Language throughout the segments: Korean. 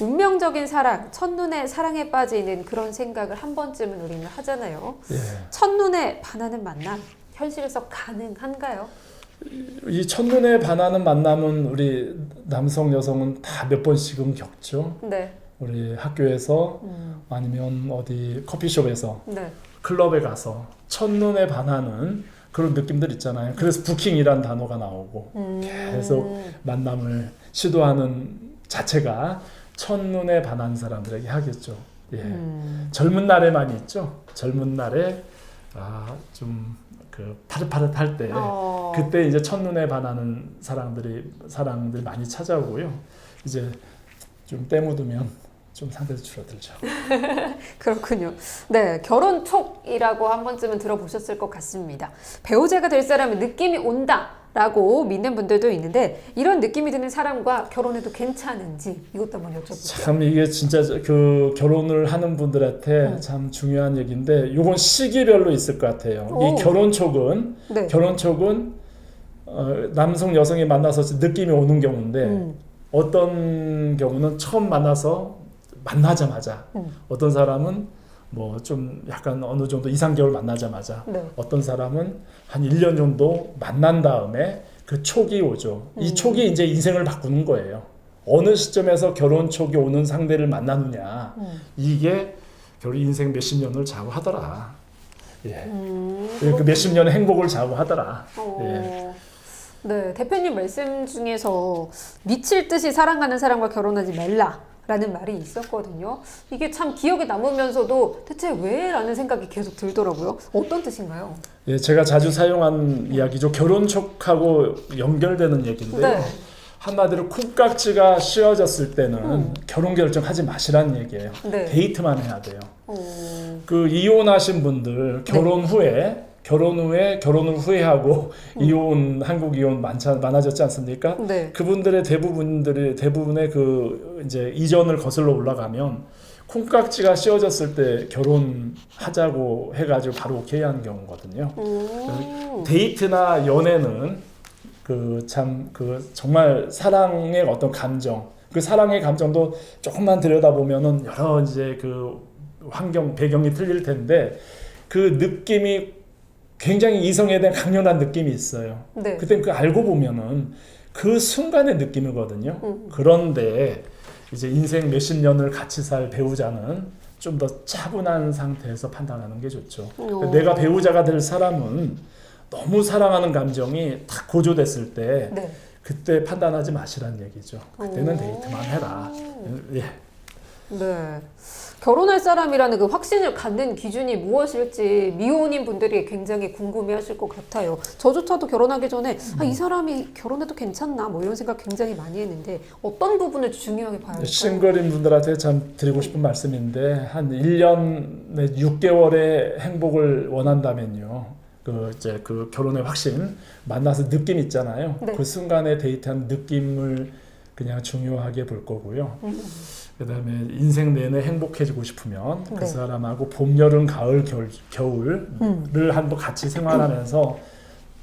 운명적인 사랑, 첫눈에 사랑에 빠지는 그런 생각을 한 번쯤은 우리는 하잖아요. 예. 첫눈에 반하는 만남, 현실에서 가능한가요? 이 첫눈에 반하는 만남은 우리 남성 여성은 다 몇 번씩은 겪죠. 네. 우리 학교에서 아니면 어디 커피숍에서 네. 클럽에 가서 첫눈에 반하는 그런 느낌들 있잖아요. 그래서 부킹이란 단어가 나오고 계속 만남을 시도하는 자체가 첫눈에 반한 사람들에게 하겠죠. 예. 젊은 날에만 있죠. 젊은 날에 좀 그 파릇파릇할 때 그때 이제 첫눈에 반하는 사랑들이 많이 찾아오고요. 이제 좀 때 묻으면 좀 상대도 줄어들죠. 그렇군요. 네, 결혼 촉이라고 한 번쯤은 들어보셨을 것 같습니다. 배우자가 될 사람은 느낌이 온다라고 믿는 분들도 있는데 이런 느낌이 드는 사람과 결혼해도 괜찮은지 이것도 한번 여쭤볼게요. 참 이게 진짜 그 결혼을 하는 분들한테 참 중요한 얘기인데 이건 시기별로 있을 것 같아요. 이 결혼 촉은 네. 남성 여성이 만나서 느낌이 오는 경우인데 어떤 경우는 처음 만나자마자 어떤 사람은 뭐 좀 약간 어느 정도 2, 3개월 만나자마자 네. 어떤 사람은 한 1년 정도 만난 다음에 그 촉이 오죠. 이 촉이 이제 인생을 바꾸는 거예요. 어느 시점에서 결혼 촉이 오는 상대를 만나느냐 이게 결국 인생 몇십 년을 좌우하더라. 예. 그 몇십 년의 행복을 좌우하더라. 예. 네, 대표님 말씀 중에서 미칠 듯이 사랑하는 사람과 결혼하지 말라라는 말이 있었거든요. 이게 참 기억에 남으면서도 대체 왜? 라는 생각이 계속 들더라고요. 어떤 뜻인가요? 예, 제가 자주 사용한 이야기죠. 결혼 촉하고 연결되는 얘기인데요. 네. 한마디로 콩깍지가 씌워졌을 때는 결혼 결정하지 마시라는 얘기예요. 네. 데이트만 해야 돼요. 그 이혼하신 분들 결혼 후에 결혼을 후회하고 한국 이혼 많아졌지 않습니까? 네. 그분들의 대부분의 그 이제 이전을 거슬러 올라가면 콩깍지가 씌워졌을 때 결혼하자고 해가지고 바로 오케이 하는 경우거든요. 데이트나 연애는 정말 사랑의 어떤 감정, 그 사랑의 감정도 조금만 들여다보면은 여러 이제 그 배경이 틀릴 텐데 그 느낌이 굉장히 이성에 대한 강렬한 느낌이 있어요. 네. 그때 그 알고 보면은 그 순간의 느낌이거든요. 그런데 이제 인생 몇십 년을 같이 살 배우자는 좀 더 차분한 상태에서 판단하는 게 좋죠. 내가 배우자가 될 사람은 너무 사랑하는 감정이 딱 고조됐을 때 네. 그때 판단하지 마시라는 얘기죠. 그때는 데이트만 해라. 예. 네. 결혼할 사람이라는 그 확신을 갖는 기준이 무엇일지 미혼인 분들이 굉장히 궁금해하실 것 같아요. 저조차도 결혼하기 전에 이 사람이 결혼해도 괜찮나 뭐 이런 생각 굉장히 많이 했는데 어떤 부분을 중요하게 봐야 할까요? 싱글인 분들한테 참 드리고 싶은 말씀인데 한 1년 내 6개월의 행복을 원한다면요. 그 결혼의 확신 만나서 느낌 있잖아요. 네. 그 순간에 데이트한 느낌을 그냥 중요하게 볼 거고요. 그다음에 인생 내내 행복해지고 싶으면 그 사람하고 봄, 여름, 가을, 겨울을 한번 같이 생활하면서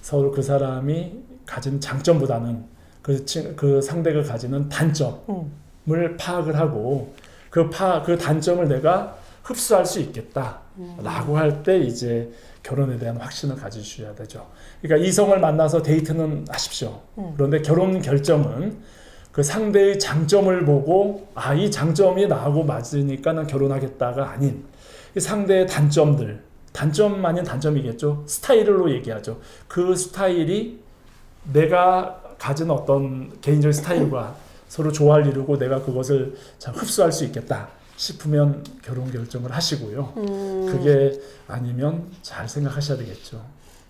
서로 그 사람이 가진 장점보다는 그 상대가 가지는 단점을 파악을 하고 그 단점을 내가 흡수할 수 있겠다라고 할 때 이제 결혼에 대한 확신을 가지셔야 되죠. 그러니까 이성을 만나서 데이트는 하십시오. 그런데 결혼 결정은 그 상대의 장점을 보고 이 장점이 나하고 맞으니까 난 결혼하겠다가 아닌 이 상대의 단점 아닌 단점이겠죠. 스타일로 얘기하죠. 그 스타일이 내가 가진 어떤 개인적인 스타일과 서로 조화를 이루고 내가 그것을 참 흡수할 수 있겠다 싶으면 결혼 결정을 하시고요. 그게 아니면 잘 생각하셔야 되겠죠.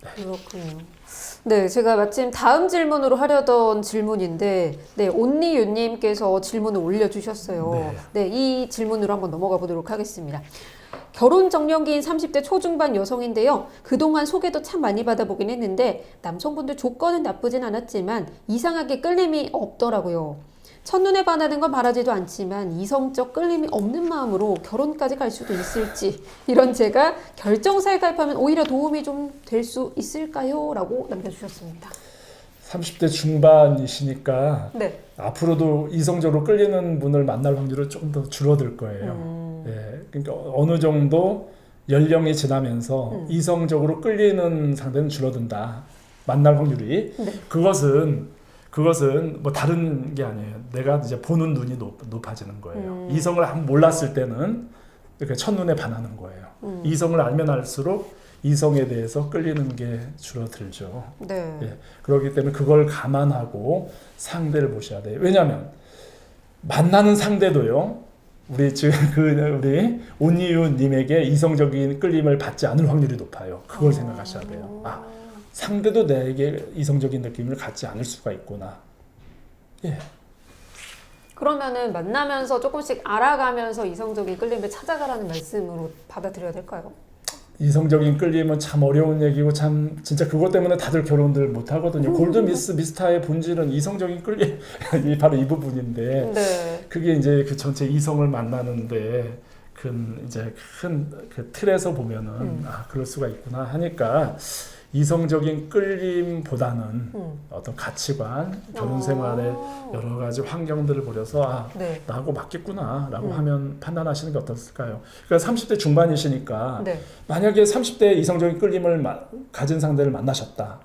네. 그렇군요. 네, 제가 마침 다음 질문으로 하려던 질문인데, 네, 온리유님께서 질문을 올려주셨어요. 네, 이 질문으로 한번 넘어가 보도록 하겠습니다. 결혼 정년기인 30대 초중반 여성인데요. 그동안 소개도 참 많이 받아보긴 했는데, 남성분들 조건은 나쁘진 않았지만, 이상하게 끌림이 없더라고요. 첫눈에 반하는 건 바라지도 않지만 이성적 끌림이 없는 마음으로 결혼까지 갈 수도 있을지 이런 제가 결정사에 가입하면 오히려 도움이 좀 될 수 있을까요? 라고 남겨주셨습니다. 30대 중반이시니까 네. 앞으로도 이성적으로 끌리는 분을 만날 확률은 조금 더 줄어들 거예요. 예, 그러니까 어느 정도 연령이 지나면서 이성적으로 끌리는 상대는 줄어든다. 만날 확률이. 네. 그것은 뭐 다른 게 아니에요. 내가 이제 보는 눈이 높아지는 거예요. 이성을 한 몰랐을 때는 이렇게 첫눈에 반하는 거예요. 이성을 알면 알수록 이성에 대해서 끌리는 게 줄어들죠. 네. 예, 그렇기 때문에 그걸 감안하고 상대를 보셔야 돼요. 왜냐하면 만나는 상대도요. 우리 지금 우리 온니유님에게 이성적인 끌림을 받지 않을 확률이 높아요. 그걸 생각하셔야 돼요. 아, 상대도 내게 이성적인 느낌을 갖지 않을 수가 있구나. 예. 그러면은 만나면서 조금씩 알아가면서 이성적인 끌림을 찾아가라는 말씀으로 받아들여야 될까요? 이성적인 끌림은 참 어려운 얘기고 참 진짜 그것 때문에 다들 결혼들 못 하거든요. 골드미스 미스타의 본질은 이성적인 끌림 바로 이 부분인데 네. 그게 이제 그 전체 이성을 만나는데 큰 그 틀에서 보면은 아 그럴 수가 있구나 하니까 이성적인 끌림보다는 어떤 가치관, 결혼 생활의 여러 가지 환경들을 보려서 아, 네. 나하고 맞겠구나라고 하면 판단하시는 게 어떨까요? 그러니까 30대 중반이시니까 네. 만약에 30대 이성적인 끌림을 가진 상대를 만나셨다.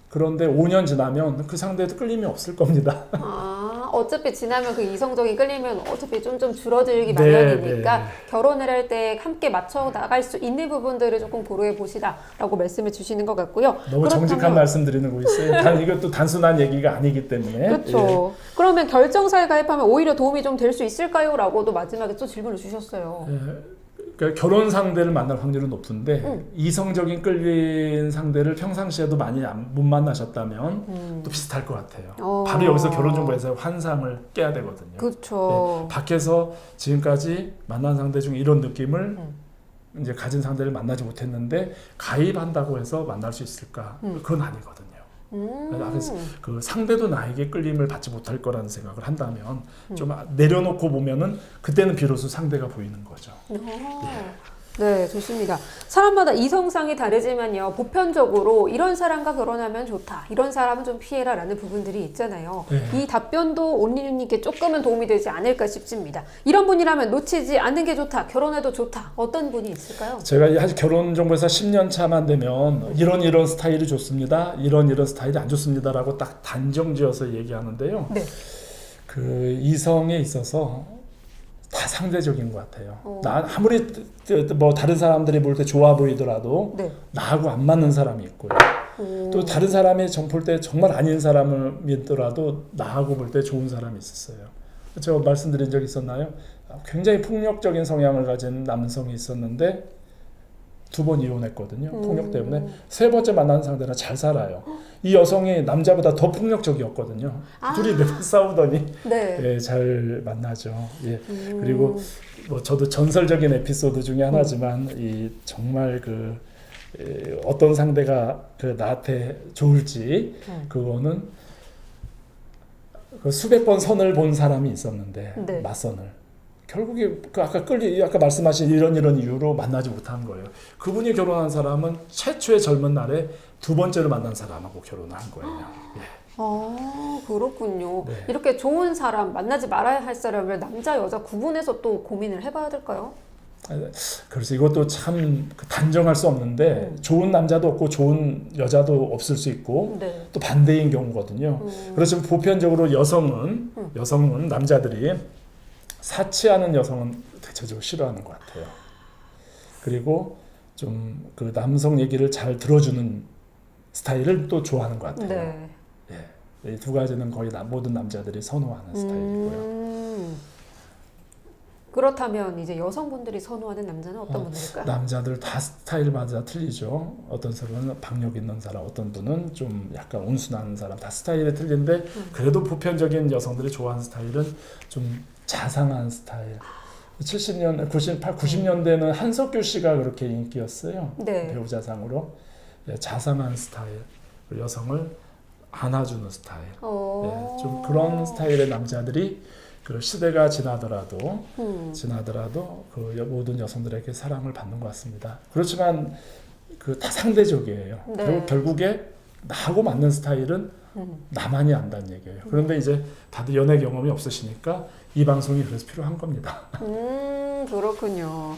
그런데 5년 지나면 그 상대도 끌림이 없을 겁니다. 아, 어차피 지나면 그 이성적인 끌림은 어차피 좀 줄어들기 네, 마련이니까 네. 결혼을 할 때 함께 맞춰 나갈 수 있는 부분들을 조금 고려해 보시라라고 말씀을 주시는 것 같고요. 너무 정직한 말씀 드리는 거 있어요. 이것도 단순한 얘기가 아니기 때문에. 그렇죠. 그러면 결정사에 가입하면 오히려 도움이 좀 될 수 있을까요? 라고도 마지막에 또 질문을 주셨어요. 그러니까 결혼 상대를 만날 확률은 높은데 이성적인 끌린 상대를 평상시에도 많이 못 만나셨다면 또 비슷할 것 같아요. 바로 여기서 결혼정보에서 환상을 깨야 되거든요. 그렇죠. 네, 밖에서 지금까지 만난 상대 중에 이런 느낌을 이제 가진 상대를 만나지 못했는데 가입한다고 해서 만날 수 있을까? 그건 아니거든요. 그래서 그 상대도 나에게 끌림을 받지 못할 거라는 생각을 한다면 좀 내려놓고 보면은 그때는 비로소 상대가 보이는 거죠. 네, 좋습니다. 사람마다 이성상이 다르지만요, 보편적으로 이런 사람과 결혼하면 좋다, 이런 사람은 좀 피해라 라는 부분들이 있잖아요. 네. 이 답변도 온리뉴님께 조금은 도움이 되지 않을까 싶습니다. 이런 분이라면 놓치지 않는 게 좋다, 결혼해도 좋다, 어떤 분이 있을까요? 제가 사실 결혼 정보에서 10년 차만 되면 이런 스타일이 좋습니다. 이런 스타일이 안 좋습니다라고 딱 단정지어서 얘기하는데요. 네. 그 이성에 있어서 다 상대적인 것 같아요. 나 아무리 뭐 다른 사람들이 볼 때 좋아 보이더라도 네. 나하고 안 맞는 사람이 있고요. 또 다른 사람이 볼 때 정말 아닌 사람을 믿더라도 나하고 볼 때 좋은 사람이 있었어요. 제가 말씀드린 적 있었나요? 굉장히 폭력적인 성향을 가진 남성이 있었는데 2번 이혼했거든요. 폭력 때문에. 3번째 만나는 상대는 잘 살아요. 이 여성이 남자보다 더 폭력적이었거든요. 둘이 몇 번 싸우더니 네. 예, 잘 만나죠. 예. 그리고 뭐 저도 전설적인 에피소드 중에 하나지만 이 정말 어떤 상대가 나한테 좋을지 그거는 그 수백 번 선을 본 사람이 있었는데 네. 맞선을. 결국에 아까 말씀하신 이런 이유로 만나지 못한 거예요. 그분이 결혼한 사람은 최초의 젊은 날에 2번째로 만난 사람하고 결혼을 한 거예요. 예. 아, 그렇군요. 네. 이렇게 좋은 사람, 만나지 말아야 할 사람을 남자, 여자 구분해서 또 고민을 해봐야 될까요? 그래서 이것도 참 단정할 수 없는데 좋은 남자도 없고 좋은 여자도 없을 수 있고 네. 또 반대인 경우거든요. 그래서 보편적으로 여성은 남자들이 사치하는 여성은 대체적으로 싫어하는 것 같아요. 그리고 좀 그 남성 얘기를 잘 들어주는 스타일을 또 좋아하는 것 같아요. 네. 예, 이 두 가지는 거의 모든 남자들이 선호하는 스타일이고요. 그렇다면 이제 여성분들이 선호하는 남자는 어떤 분들일까요? 남자들 다 스타일마다 틀리죠. 어떤 사람은 박력 있는 사람, 어떤 분은 좀 약간 온순한 사람, 다 스타일이 틀린데 그래도 보편적인 여성들이 좋아하는 스타일은 좀 자상한 스타일. 90년대는 한석규 씨가 그렇게 인기였어요. 네. 배우자상으로. 예, 자상한 스타일, 여성을 안아주는 스타일. 예, 좀 그런 스타일의 남자들이 그 시대가 지나더라도 그 모든 여성들에게 사랑을 받는 것 같습니다. 그렇지만 다 상대적이에요. 네. 결국에 나하고 맞는 스타일은 나만이 안다는 얘기예요. 그런데 이제 다들 연애 경험이 없으시니까 이 방송이 그래서 필요한 겁니다. 그렇군요.